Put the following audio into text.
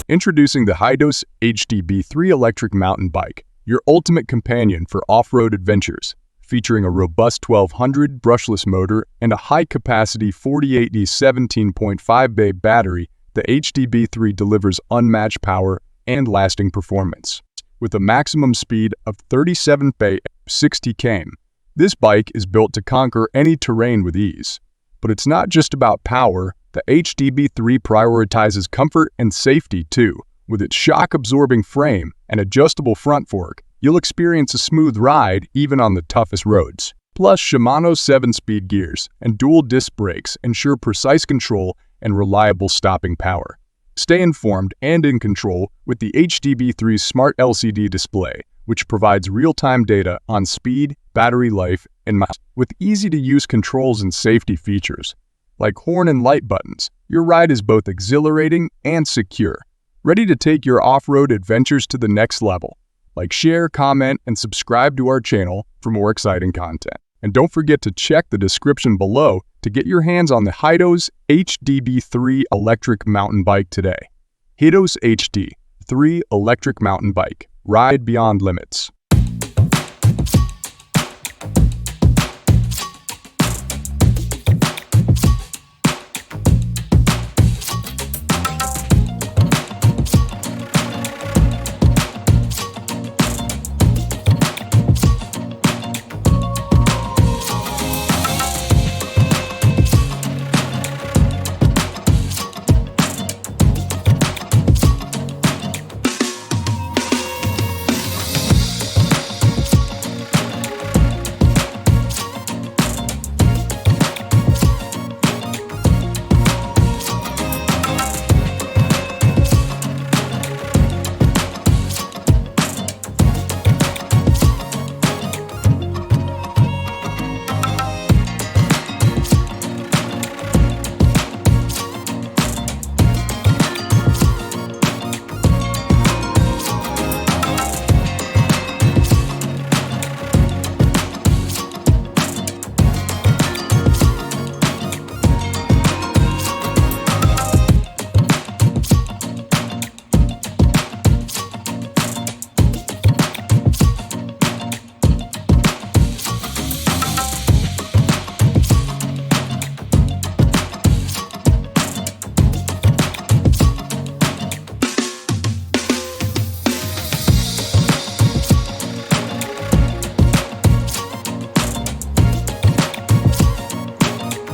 Introducing the Hidoes HD-B3 electric mountain bike, your ultimate companion for off-road adventures. Featuring a robust 1200 brushless motor and a high-capacity 48D 17.5 bay battery, the HD-B3 delivers unmatched power and lasting performance. With a maximum speed of 37 bay 60 km, this bike is built to conquer any terrain with ease. But it's not just about power. The HD-B3 prioritizes comfort and safety too. With its shock-absorbing frame and adjustable front fork, you'll experience a smooth ride even on the toughest roads. Plus, Shimano's 7-speed gears and dual disc brakes ensure precise control and reliable stopping power. Stay informed and in control with the HD-B3's smart LCD display, which provides real-time data on speed, battery life, and miles. With easy-to-use controls and safety features, like horn and light buttons, your ride is both exhilarating and secure. Ready to take your off-road adventures to the next level? Like, share, comment, and subscribe to our channel for more exciting content. And don't forget to check the description below to get your hands on the Hidoes HD-B3 electric mountain bike today. Hidoes HD-3 electric mountain bike. Ride beyond limits.